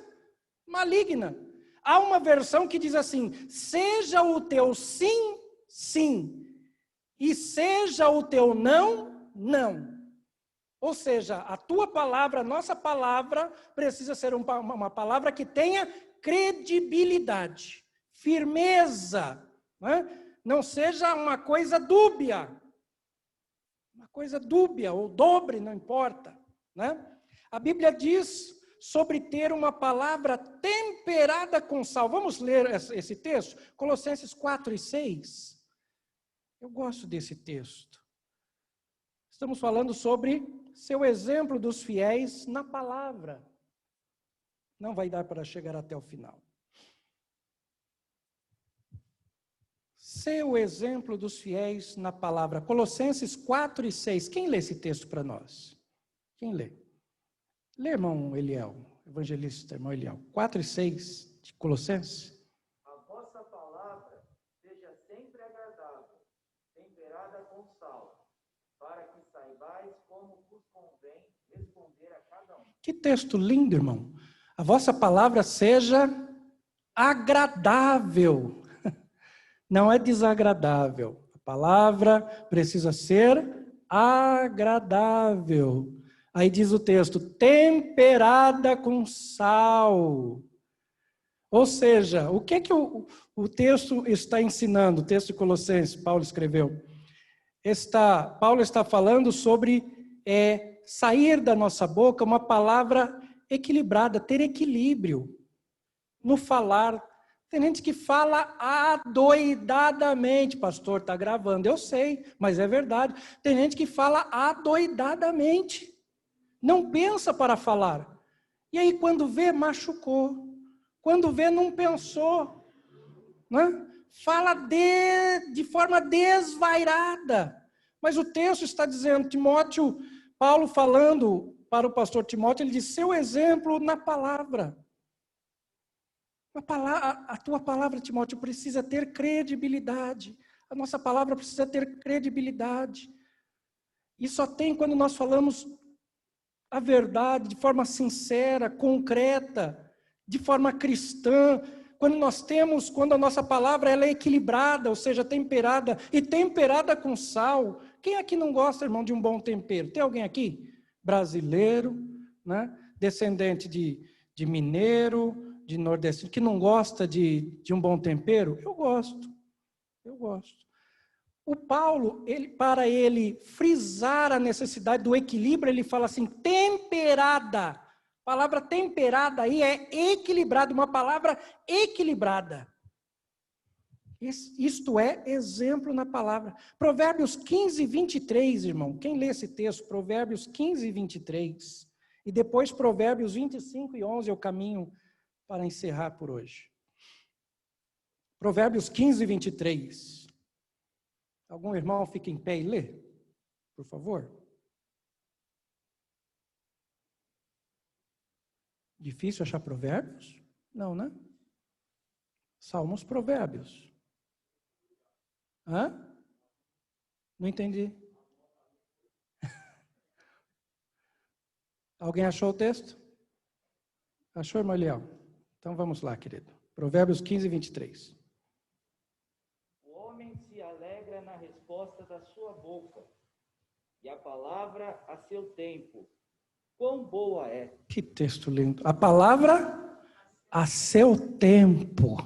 maligna. Há uma versão que diz assim, seja o teu sim, sim, e seja o teu não, não. Ou seja, a tua palavra, a nossa palavra, precisa ser uma palavra que tenha credibilidade, firmeza, né? Não seja uma coisa dúbia. Uma coisa dúbia ou dobre, não importa, né? A Bíblia diz sobre ter uma palavra temperada com sal. Vamos ler esse texto? Colossenses 4 e 6. Eu gosto desse texto. Estamos falando sobre ser o exemplo dos fiéis na palavra. Não vai dar para chegar até o final. Ser o exemplo dos fiéis na palavra. Colossenses 4 e 6. Quem lê esse texto para nós? Quem lê? Lê, irmão Eliel, evangelista, irmão Eliel. 4 e 6 de Colossenses. A vossa palavra seja sempre agradável, temperada com sal, para que saibais como vos convém responder a cada um. Que texto lindo, irmão. A vossa palavra seja agradável. Não é desagradável. A palavra precisa ser agradável. Aí diz o texto, temperada com sal. Ou seja, o que o texto está ensinando? O texto de Colossenses, Paulo escreveu. Paulo está falando sobre sair da nossa boca uma palavra equilibrada, ter equilíbrio no falar. Tem gente que fala adoidadamente, pastor, está gravando, eu sei, mas é verdade. Tem gente que fala adoidadamente, não pensa para falar. E aí quando vê, machucou. Quando vê, não pensou. Né? Fala de forma desvairada. Mas o texto está dizendo, Timóteo, Paulo falando para o pastor Timóteo, ele diz, seu exemplo na palavra. A tua palavra, Timóteo, precisa ter credibilidade. A nossa palavra precisa ter credibilidade. E só tem quando nós falamos a verdade de forma sincera, concreta, de forma cristã. Quando a nossa palavra ela é equilibrada, ou seja, temperada, e temperada com sal. Quem aqui não gosta, irmão, de um bom tempero? Tem alguém aqui? Brasileiro, né? Descendente de mineiro, de nordestino, que não gosta de um bom tempero? Eu gosto. O Paulo, para ele frisar a necessidade do equilíbrio, ele fala assim, temperada. A palavra temperada aí é equilibrada, uma palavra equilibrada. Isto é exemplo na palavra. Provérbios 15, 23, irmão. Quem lê esse texto? Provérbios 15, 23. E depois Provérbios 25 e 11 é o caminho para encerrar por hoje. Provérbios 15, 23. Algum irmão fica em pé e lê, por favor? Difícil achar provérbios? Não, né? Salmos, provérbios. Hã? Não entendi. Alguém achou o texto? Achou, irmão Eliel? Então vamos lá, querido. Provérbios 15, 23. O homem se alegra na resposta da sua boca, e a palavra a seu tempo. Quão boa é! Que texto lindo. A palavra a seu tempo.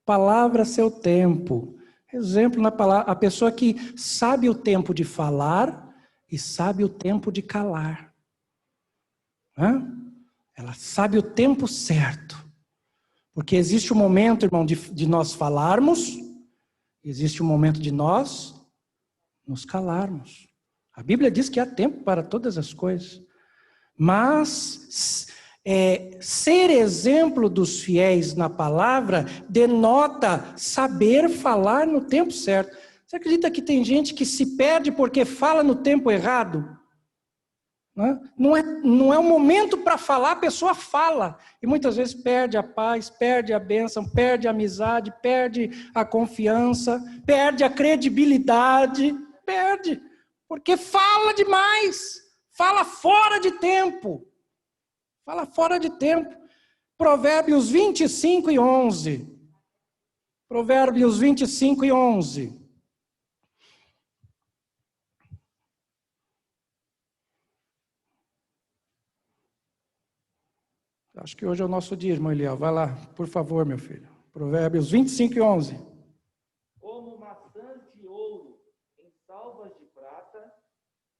Palavra a seu tempo. Exemplo na palavra. A pessoa que sabe o tempo de falar e sabe o tempo de calar. Ela sabe o tempo certo. Porque existe um momento, irmão, de nós falarmos, existe um momento de nós nos calarmos. A Bíblia diz que há tempo para todas as coisas. Mas ser exemplo dos fiéis na palavra denota saber falar no tempo certo. Você acredita que tem gente que se perde porque fala no tempo errado? Não é o momento para falar, a pessoa fala. E muitas vezes perde a paz, perde a bênção, perde a amizade, perde a confiança, perde a credibilidade, perde. Porque fala demais, fala fora de tempo. Fala fora de tempo. Provérbios 25 e 11. Provérbios 25 e 11. Acho que hoje é o nosso dia, irmão Eliel. Vai lá, por favor, meu filho. Provérbios 25 e 11. Como maçãs de ouro em salvas de prata,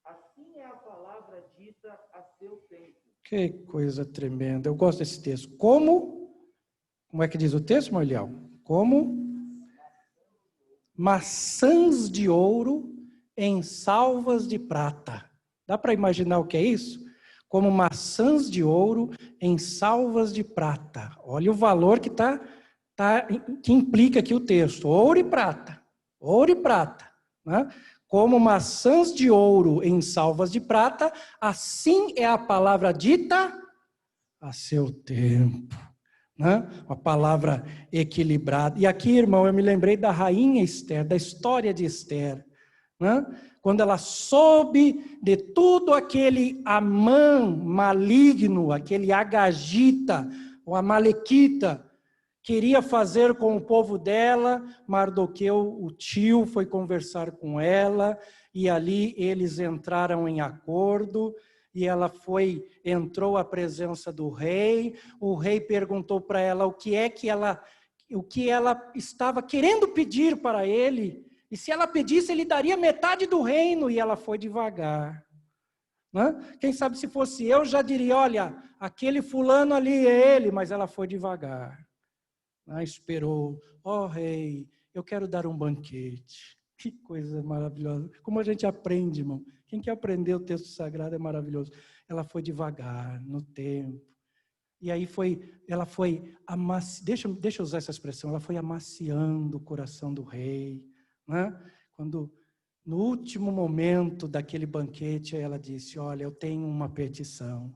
assim é a palavra dita a seu tempo. Que coisa tremenda. Eu gosto desse texto. Como é que diz o texto, irmão Eliel? Como maçãs de ouro em salvas de prata. Dá para imaginar o que é isso? Como maçãs de ouro em salvas de prata. Olha o valor que que implica aqui o texto. Ouro e prata. Ouro e prata. Né? Como maçãs de ouro em salvas de prata, assim é a palavra dita a seu tempo. Né? Uma palavra equilibrada. E aqui, irmão, eu me lembrei da rainha Esther, da história de Esther. Né? Quando ela soube de tudo aquele Amã maligno, aquele Agagita, o Amalequita, queria fazer com o povo dela, Mardoqueu, o tio, foi conversar com ela, e ali eles entraram em acordo, e ela entrou à presença do rei, o rei perguntou para ela o que ela estava querendo pedir para ele, e se ela pedisse, ele daria metade do reino, e ela foi devagar. Né? Quem sabe se fosse eu, já diria, olha, aquele fulano ali é ele, mas ela foi devagar. Esperou, rei, eu quero dar um banquete. Que coisa maravilhosa. Como a gente aprende, irmão. Quem quer aprender o texto sagrado é maravilhoso. Ela foi devagar, no tempo. E aí ela foi, deixa eu usar essa expressão, ela foi amaciando o coração do rei. Né? Quando, no último momento daquele banquete, ela disse, olha, eu tenho uma petição.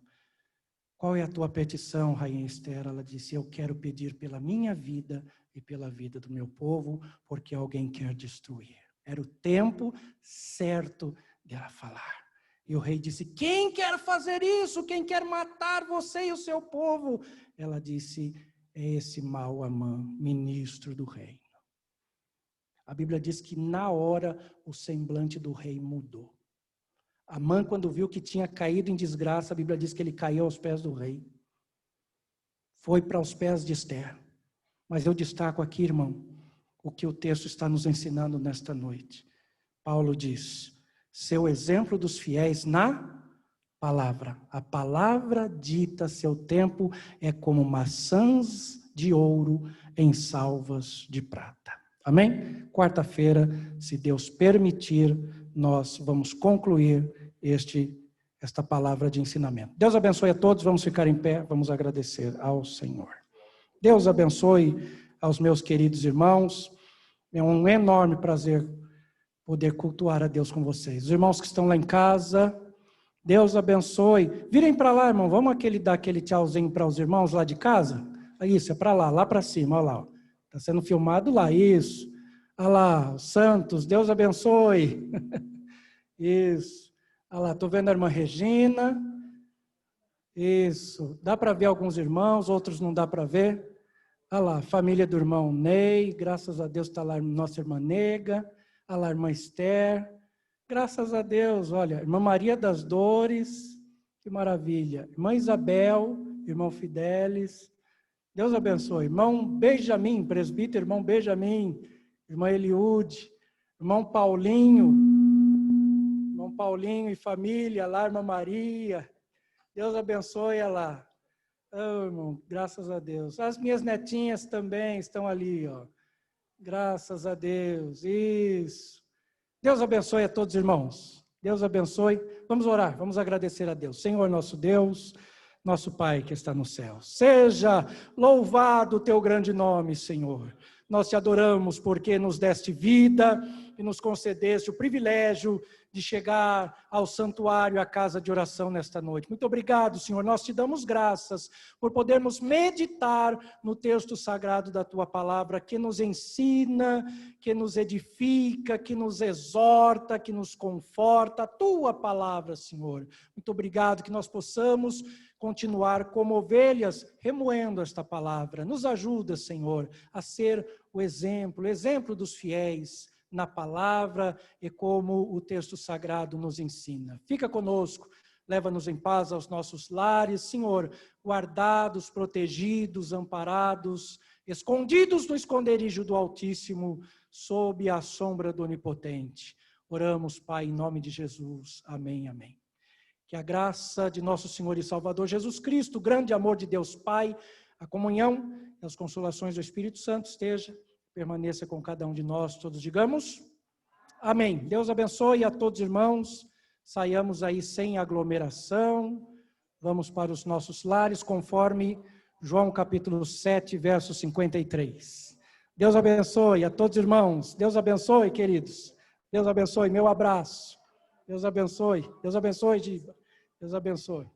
Qual é a tua petição, rainha Esther? Ela disse, eu quero pedir pela minha vida e pela vida do meu povo, porque alguém quer destruir. Era o tempo certo dela falar. E o rei disse, quem quer fazer isso? Quem quer matar você e o seu povo? Ela disse, é esse mau Amã, ministro do reino. A Bíblia diz que na hora o semblante do rei mudou. Amã, quando viu que tinha caído em desgraça, a Bíblia diz que ele caiu aos pés do rei. Foi para os pés de Esther. Mas eu destaco aqui, irmão, o que o texto está nos ensinando nesta noite. Paulo diz, seu exemplo dos fiéis na palavra. A palavra dita a seu tempo é como maçãs de ouro em salvas de prata. Amém? Quarta-feira, se Deus permitir, nós vamos concluir esta palavra de ensinamento. Deus abençoe a todos, vamos ficar em pé, vamos agradecer ao Senhor. Deus abençoe aos meus queridos irmãos, é um enorme prazer poder cultuar a Deus com vocês. Os irmãos que estão lá em casa, Deus abençoe. Virem para lá, irmão, vamos dar aquele tchauzinho para os irmãos lá de casa? Isso, é para lá para cima, olha lá. Está sendo filmado lá, isso. Olha lá, Santos, Deus abençoe. Isso. Olha lá, estou vendo a irmã Regina. Isso. Dá para ver alguns irmãos, outros não dá para ver. Olha lá, família do irmão Ney, graças a Deus está lá nossa irmã Nega. Olha lá, irmã Esther. Graças a Deus, olha, irmã Maria das Dores, que maravilha. Irmã Isabel, irmão Fidelis. Deus abençoe. Irmão Benjamin, presbítero, irmão Benjamin, irmã Eliude, irmão Paulinho e família, lá, irmã Maria. Deus abençoe lá. Oh, irmão, graças a Deus. As minhas netinhas também estão ali, ó. Graças a Deus. Isso. Deus abençoe a todos, irmãos. Deus abençoe. Vamos orar, vamos agradecer a Deus. Senhor, nosso Deus, nosso Pai que está no céu. Seja louvado o teu grande nome, Senhor. Nós te adoramos porque nos deste vida e nos concedeste o privilégio de chegar ao santuário, à casa de oração nesta noite. Muito obrigado, Senhor. Nós te damos graças por podermos meditar no texto sagrado da tua palavra, que nos ensina, que nos edifica, que nos exorta, que nos conforta. A tua palavra, Senhor. Muito obrigado que nós possamos continuar como ovelhas remoendo esta palavra. Nos ajuda, Senhor, a ser o exemplo dos fiéis na palavra e como o texto sagrado nos ensina. Fica conosco, leva-nos em paz aos nossos lares, Senhor, guardados, protegidos, amparados, escondidos no esconderijo do Altíssimo, sob a sombra do Onipotente. Oramos, Pai, em nome de Jesus. Amém, amém. Que a graça de nosso Senhor e Salvador Jesus Cristo, o grande amor de Deus Pai, a comunhão e as consolações do Espírito Santo permaneça com cada um de nós. Todos digamos amém. Deus abençoe a todos, irmãos. Saiamos aí sem aglomeração. Vamos para os nossos lares, conforme João capítulo 7, verso 53. Deus abençoe a todos, irmãos. Deus abençoe, queridos. Deus abençoe. Meu abraço. Deus abençoe. Deus abençoe, Diva. Deus abençoe.